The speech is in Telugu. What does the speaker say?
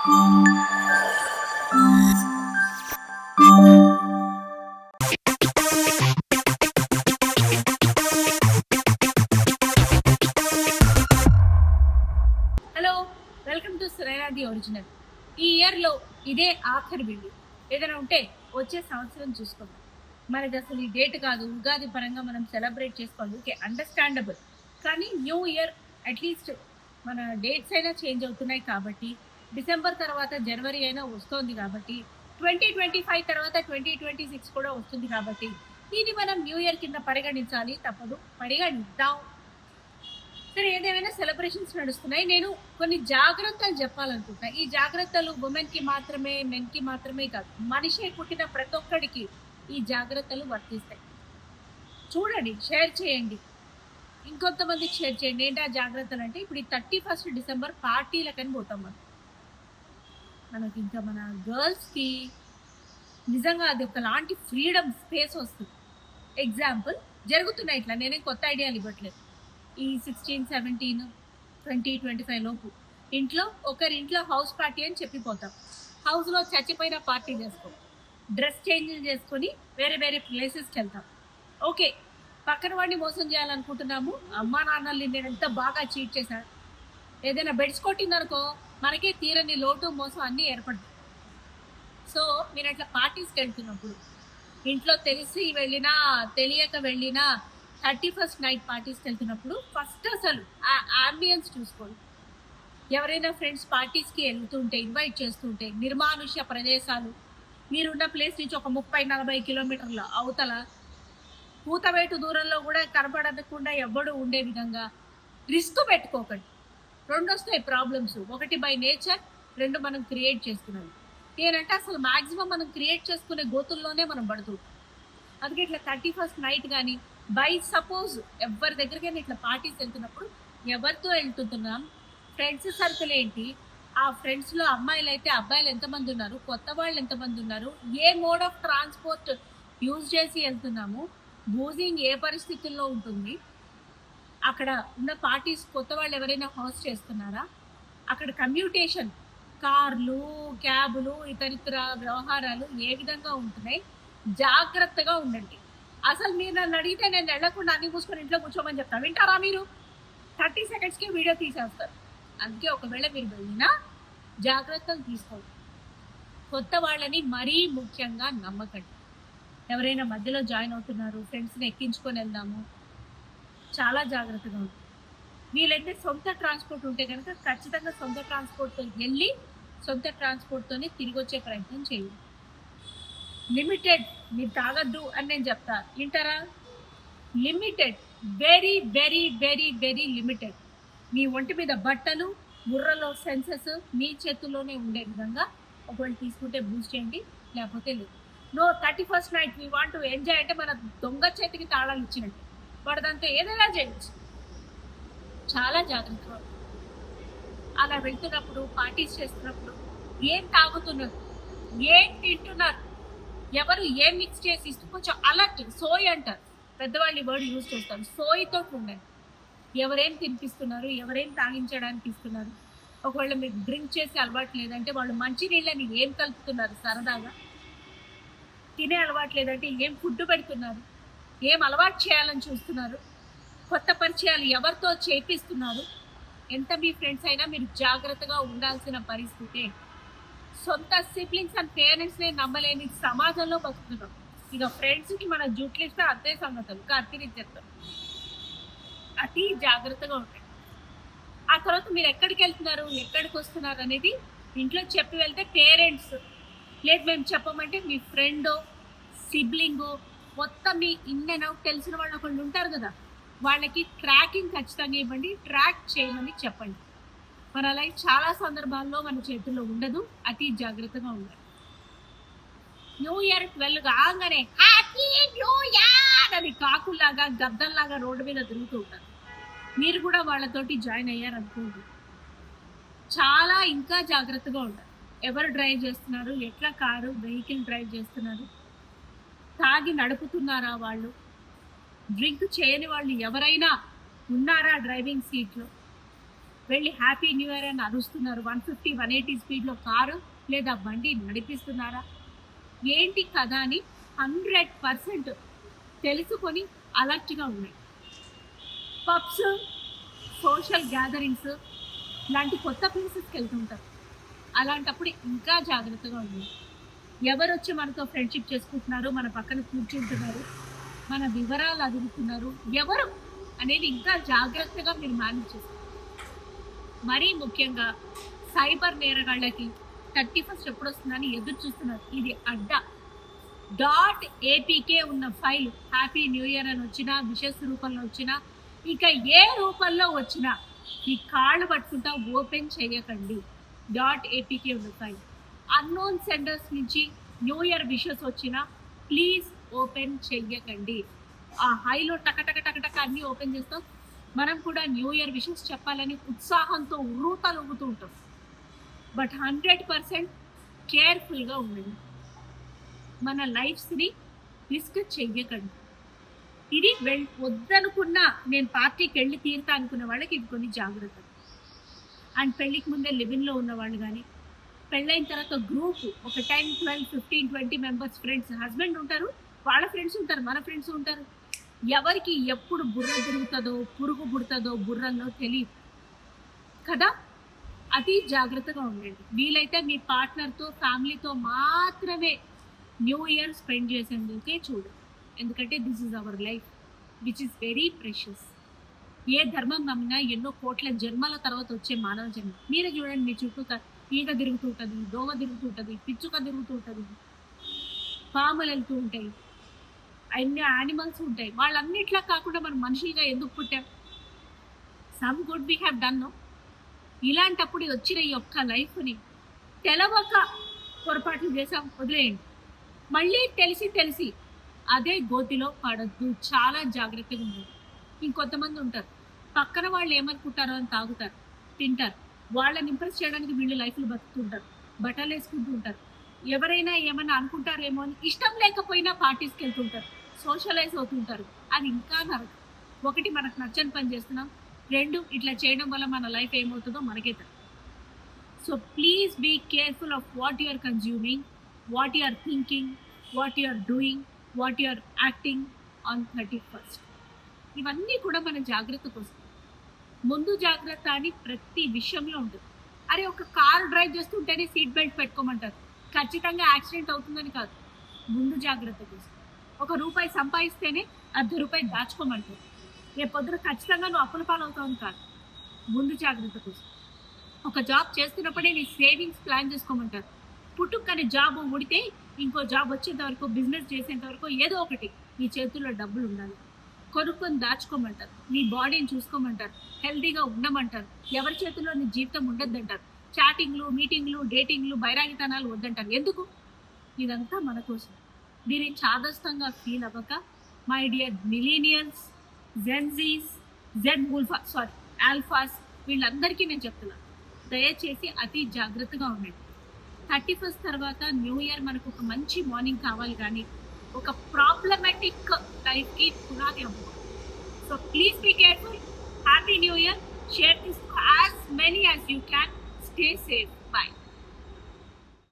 Hello, welcome to Suraina the original. ఈ ఇయర్లో ఇదే ఆఖరి వీడియో. ఏదైనా ఉంటే వచ్చే సంవత్సరం చూసుకోండి. మనది అసలు ఈ డేట్ కాదు, ఉగాది పరంగా మనం సెలబ్రేట్ చేసుకోవాలి, ఓకే, అండర్స్టాండబుల్. కానీ న్యూ ఇయర్ అట్లీస్ట్ మన డేట్స్ అయినా చేంజ్ అవుతున్నాయి కాబట్టి, డిసెంబర్ తర్వాత జనవరి అయినా వస్తుంది కాబట్టి, 2025 తర్వాత 2026 కూడా వస్తుంది కాబట్టి, దీన్ని మనం న్యూ ఇయర్ కింద పరిగణించాలి. తప్పదు, పరిగణిద్దాం. సరే, ఏదేమైనా సెలబ్రేషన్స్ నడుస్తున్నాయి. నేను కొన్ని జాగ్రత్తలు చెప్పాలనుకుంటున్నా. ఈ జాగ్రత్తలు ఉమెన్కి మాత్రమే, మెన్కి మాత్రమే కాదు, మనిషి పుట్టిన ప్రతి ఒక్కడికి ఈ జాగ్రత్తలు వర్తిస్తాయి. చూడండి, షేర్ చేయండి, ఇంకొంతమందికి షేర్ చేయండి. ఏంటి ఆ జాగ్రత్తలు అంటే, ఇప్పుడు ఈ 31 డిసెంబర్ పార్టీలకని పోతాం మనకి ఇంకా మన గర్ల్స్కి నిజంగా అది ఒకలాంటి ఫ్రీడమ్ స్పేస్ వస్తుంది. ఎగ్జాంపుల్ జరుగుతున్నాయి ఇట్లా, నేనే కొత్త ఐడియాలు ఇవ్వట్లేదు. ఈ 16, 17, 20, 25 లోపు ఒకరింట్లో హౌస్ పార్టీ అని చెప్పిపోతాం. హౌస్లో చచ్చిపోయిన పార్టీ చేసుకోం, డ్రెస్ చేంజ్ చేసుకొని వేరే వేరే ప్లేసెస్కి వెళ్తాం. ఓకే, పక్కన వాడిని మోసం చేయాలనుకుంటున్నాము. అమ్మా నాన్నల్ని నేను ఎంత బాగా చీట్ చేశాను, ఏదైనా బెడ్స్ కొట్టిందనుకో మనకే తీరని లోటు మోసం అన్నీ ఏర్పడతాయి. సో మీరు అట్లా పార్టీస్కి వెళ్తున్నప్పుడు, ఇంట్లో తెలిసి వెళ్ళినా తెలియక వెళ్ళినా 31st నైట్ పార్టీస్కి వెళ్తున్నప్పుడు ఫస్ట్ అసలు ఆ అంబియన్స్ చూసుకోండి. ఎవరైనా ఫ్రెండ్స్ పార్టీస్కి వెళ్తుంటే, ఇన్వైట్ చేస్తుంటే, నిర్మానుష్య ప్రదేశాలు, మీరున్న ప్లేస్ నుంచి ఒక 30-40 కిలోమీటర్ల అవతల పూతవేటు దూరంలో కూడా కనపడకుండా ఎవ్వడు ఉండే విధంగా రిస్క్ పెట్టుకోకండి. రెండు వస్తాయి ప్రాబ్లమ్స్. ఒకటి బై నేచర్, రెండు మనం క్రియేట్ చేసుకున్నాం. నేనంటే అసలు మ్యాక్సిమం మనం క్రియేట్ చేసుకునే గోతుల్లోనే మనం పడుతుంటాం. అందుకే ఇట్లా 31st నైట్ కానీ, బై సపోజ్ ఎవరి దగ్గరికైనా ఇట్లా పార్టీస్ వెళ్తున్నప్పుడు ఎవరితో వెళ్తున్నాం, ఫ్రెండ్స్ సర్కిల్ ఏంటి, ఆ ఫ్రెండ్స్లో అమ్మాయిలు అయితే అబ్బాయిలు ఎంతమంది ఉన్నారు, కొత్త వాళ్ళు ఎంతమంది ఉన్నారు, ఏ మోడ్ ఆఫ్ ట్రాన్స్పోర్ట్ యూజ్ చేసి వెళ్తున్నాము, బూజింగ్ ఏ పరిస్థితుల్లో ఉంటుంది, అక్కడ ఉన్న పార్టీస్ కొత్త వాళ్ళు ఎవరైనా హోస్ట్ చేస్తున్నారా, అక్కడ కమ్యూటేషన్, కార్లు, క్యాబులు, ఇతరితర వ్యవహారాలు ఏ విధంగా ఉంటున్నాయి, జాగ్రత్తగా ఉండండి. అసలు మీరు నన్ను అడిగితే నేను వెళ్ళకుండా అన్ని మూసుకొని ఇంట్లో కూర్చోమని చెప్తాను. వింటారా మీరు? 30 సెకండ్స్కి వీడియో తీసేస్తారు. అందుకే ఒకవేళ మీరు వెళ్ళినా జాగ్రత్తలు తీసుకోండి. కొత్త వాళ్ళని మరీ ముఖ్యంగా నమ్మకండి. ఎవరైనా మధ్యలో జాయిన్ అవుతున్నారు, ఫ్రెండ్స్ని ఎక్కించుకొని వెళ్దాము, చాలా జాగ్రత్తగా ఉంది. వీలైతే సొంత ట్రాన్స్పోర్ట్ ఉంటే కనుక ఖచ్చితంగా సొంత ట్రాన్స్పోర్ట్తో వెళ్ళి సొంత ట్రాన్స్పోర్ట్తోనే తిరిగి వచ్చే ప్రయత్నం చేయండి. లిమిటెడ్, మీరు తాగద్దు అని నేను చెప్తా, వింటారా? Limited, very very very very limited. మీ ఒంటి మీద బట్టలు, బుర్రలో సెన్సెస్ మీ చేతుల్లోనే ఉండే విధంగా ఒకవేళ తీసుకుంటే బూస్ట్ చేయండి, లేకపోతే లేదు. No 31st night we want to enjoy అంటే మన దొంగ చేతికి తాళాలు ఇచ్చినట్టు, వాడు దాంతో ఏదైనా చేయొచ్చు. చాలా జాగ్రత్తగా అలా వెళ్తున్నప్పుడు, పార్టీస్ చేస్తున్నప్పుడు ఏం తాగుతున్నారు, ఏం తింటున్నారు, ఎవరు ఏం మిక్స్ చేసి కొంచెం అలర్ట్. సోయ్ అంటారు పెద్దవాళ్ళు, ఈ వర్డ్ యూజ్ చేస్తారు. సోయితో ఉండండి. ఎవరేం తినిపిస్తున్నారు, ఎవరేం తాగించడానికి ఇస్తున్నారు, ఒకవేళ మీకు డ్రింక్ చేసే అలవాటు లేదంటే వాళ్ళు మంచి నీళ్ళని ఏం కలుపుతున్నారు, సరదాగా తినే అలవాటు లేదంటే ఏం ఫుడ్ పెడుతున్నారు, ఏం అలవాటు చేయాలని చూస్తున్నారు, కొత్త పరిచయాలు ఎవరితో చేపిస్తున్నారు. ఎంత మీ ఫ్రెండ్స్ అయినా మీరు జాగ్రత్తగా ఉండాల్సిన పరిస్థితే. సొంత సిబ్లింగ్స్ అండ్ పేరెంట్స్నే నమ్మలేని సమాజంలో బతుకుతున్నాం. ఇక ఫ్రెండ్స్కి మన జూట్లు ఇస్తే అదే సంగతులు కత్తిరించేస్తాం. అతి జాగ్రత్తగా ఉంటాయి. ఆ తర్వాత మీరు ఎక్కడికి వెళ్తున్నారు, ఎక్కడికి వస్తున్నారు అనేది ఇంట్లో చెప్పి వెళ్తే పేరెంట్స్, లేదు మేము చెప్పమంటే మీ ఫ్రెండో సిబ్లింగో మొత్తం మీ ఇన్ అండ్ అవుట్ తెలిసిన వాళ్ళు ఒకళ్ళు ఉంటారు కదా, వాళ్ళకి ట్రాకింగ్ ఖచ్చితంగా ఇవ్వండి, ట్రాక్ చేయమని చెప్పండి. మన లైఫ్ చాలా సందర్భాల్లో మన చేతుల్లో ఉండదు, అతి జాగ్రత్తగా ఉండాలి. న్యూ ఇయర్ 12 కాగానే హ్యాపీ న్యూ ఇయర్ అని కాకుల్లాగా గద్దల్లాగా రోడ్డు మీద తిరుగుతూ ఉంటారు. మీరు కూడా వాళ్ళతోటి జాయిన్ అయ్యారనుకోండి, చాలా ఇంకా జాగ్రత్తగా ఉండాలి. ఎవరు డ్రైవ్ చేస్తున్నారు, ఎట్లా కారు వెహికల్ డ్రైవ్ చేస్తున్నారు, తాగి నడుపుతున్నారా, వాళ్ళు డ్రింక్ చేయని వాళ్ళు ఎవరైనా ఉన్నారా డ్రైవింగ్ సీట్లో, వెళ్ళి హ్యాపీ న్యూ ఇయర్ అని అరుస్తున్నారు. 150, 180 స్పీడ్లో కారు లేదా బండి నడిపిస్తున్నారా? ఏంటి కదా అని 100% తెలుసుకొని అలర్ట్గా ఉన్నాయి. పబ్స్, సోషల్ గ్యాదరింగ్స్ లాంటి కొత్త ప్లేసెస్కి వెళ్తుంటారు. అలాంటప్పుడు ఇంకా జాగ్రత్తగా ఉంది. ఎవరు వచ్చి మనతో ఫ్రెండ్షిప్ చేసుకుంటున్నారు, మన పక్కన కూర్చుంటున్నారు, మన వివరాలు అడుగుతున్నారు, ఎవరు అనేది ఇంకా జాగ్రత్తగా మీరు మేనేజ్ చేస్తారు. మరీ ముఖ్యంగా సైబర్ నేరగాళ్ళకి 31st ఎప్పుడు వస్తుందని ఎదురు చూస్తున్నారు. ఇది అడ్డా. .apk ఉన్న ఫైల్ హ్యాపీ న్యూ ఇయర్ అని వచ్చినా, విషస్ రూపంలో వచ్చినా, ఇక ఏ రూపంలో వచ్చినా ఈ కాళ్ళు పట్టుకుంటా ఓపెన్ చేయకండి. .apk ఉన్న ఫైల్ అన్నోన్ సెండర్స్ నుంచి న్యూ ఇయర్ విషెస్ వచ్చినా ప్లీజ్ ఓపెన్ చెయ్యకండి. ఆ హైలో టక అన్నీ ఓపెన్ చేస్తాం. మనం కూడా న్యూ ఇయర్ విషెస్ చెప్పాలని ఉత్సాహంతో ఉర్రూతలూగుతూ ఉంటాం. బట్ 100% కేర్ఫుల్గా ఉండండి. మన లైఫ్స్ని రిస్క్ చెయ్యకండి. ఇది వద్దనుకున్నా నేను పార్టీకి వెళ్ళి తీరుతా అనుకున్న వాళ్ళకి ఇది కొన్ని జాగ్రత్తలు. అండ్ పెళ్ళికి ముందే లివిన్లో ఉన్న వాళ్ళు కానీ, పెళ్ళైన తర్వాత గ్రూప్ ఒక 10, 12, 15, 20 మెంబర్స్ ఫ్రెండ్స్, హస్బెండ్ ఉంటారు, వాళ్ళ ఫ్రెండ్స్ ఉంటారు, మన ఫ్రెండ్స్ ఉంటారు. ఎవరికి ఎప్పుడు బుర్ర తిరుగుతుందో, పురుగు పుడుతుందో బుర్రల్లో తెలియదు కదా. అతి జాగ్రత్తగా ఉండండి. వీలైతే మీ పార్ట్నర్తో, ఫ్యామిలీతో మాత్రమే న్యూ ఇయర్ స్పెండ్ చేసేందుకే చూడండి. ఎందుకంటే this is our life which is very precious. ఏ ధర్మం నమ్మినా ఎన్నో కోట్ల జన్మల తర్వాత వచ్చే మానవ జన్మ. మీరే చూడండి, మీ చుట్టూ ఈగ తిరుగుతూ ఉంటుంది, దోమ తిరుగుతూ ఉంటుంది, పిచ్చుక తిరుగుతూ ఉంటుంది, పాములు వెళ్తూ ఉంటాయి, అన్ని యానిమల్స్ ఉంటాయి. వాళ్ళన్నిట్లా కాకుండా మనం మనుషులుగా ఎందుకు పుట్టాం? Some good we have done. ఇలాంటప్పుడు వచ్చిన ఈ ఒక్క లైఫ్ని తెలవక పొరపాట్లు చేసాం, వదిలేయండి. మళ్ళీ తెలిసి అదే గోతిలో పడద్దు. చాలా జాగ్రత్తగా ఉండాలి. ఇంకొంతమంది ఉంటారు, పక్కన వాళ్ళు ఏమనుకుంటారో అని తాగుతారు, తింటారు, వాళ్ళని ఇంప్రెస్ చేయడానికి వీళ్ళు లైఫ్లో బతుకుతుంటారు, బట్టలు వేసుకుంటూ ఉంటారు, ఎవరైనా ఏమైనా అనుకుంటారేమో అని ఇష్టం లేకపోయినా పార్టీస్కి వెళ్తుంటారు, సోషలైజ్ అవుతుంటారు. అది ఇంకా నరకం. ఒకటి, మనకు నచ్చని పని చేస్తున్నాం. 2, ఇట్లా చేయడం వల్ల మన లైఫ్ ఏమవుతుందో మనకే తెలియదు. So please be careful of what you are consuming, what you are thinking, what you are doing, what you are acting on 31st. ఇవన్నీ కూడా మన జాగ్రత్త కోసం. ముందు జాగ్రత్త అని ప్రతి విషయంలో ఉంటుంది. అరే, ఒక కార్ డ్రైవ్ చేస్తుంటేనే సీట్ బెల్ట్ పెట్టుకోమంటారు. ఖచ్చితంగా యాక్సిడెంట్ అవుతుందని కాదు, ముందు జాగ్రత్త కోసం. ₹1 సంపాదిస్తేనే ₹1/2 దాచుకోమంటారు. రేపొద్దున ఖచ్చితంగా నువ్వు అప్పుల పాలవుతావు కాదు, ముందు జాగ్రత్త కోసం. ఒక జాబ్ చేస్తున్నప్పుడే నీ సేవింగ్స్ ప్లాన్ చేసుకోమంటారు. పుట్టుకని జాబ్ ఉడితే ఇంకో జాబ్ వచ్చేంత వరకు, బిజినెస్ చేసేంత వరకు ఏదో ఒకటి నీ చేతుల్లో డబ్బులు ఉండాలి. కొనుక్కొని దాచుకోమంటారు. నీ బాడీని చూసుకోమంటారు, హెల్తీగా ఉండమంటారు. ఎవరి చేతుల్లో నీ జీవితం ఉండద్దంటారు. చాటింగ్లు, మీటింగ్లు, డేటింగ్లు, బైరాగితనాలు వద్దంటారు. ఎందుకు? ఇదంతా మన కోసం. దీన్ని చాదస్తంగా ఫీల్ అవ్వక, మై డియర్ మిలీనియల్స్, జెన్జీస్, ఆల్ఫాస్, వీళ్ళందరికీ నేను చెప్తున్నాను, దయచేసి అతి జాగ్రత్తగా ఉండండి. 31st తర్వాత న్యూ ఇయర్ మనకు ఒక మంచి మార్నింగ్ కావాలి, కానీ ఒక ప్రాబ్లమాటిక్ లైఫ్కి పునాది అవ్వదు. So please be careful. Happy new year. Share this as many as you can. Stay safe.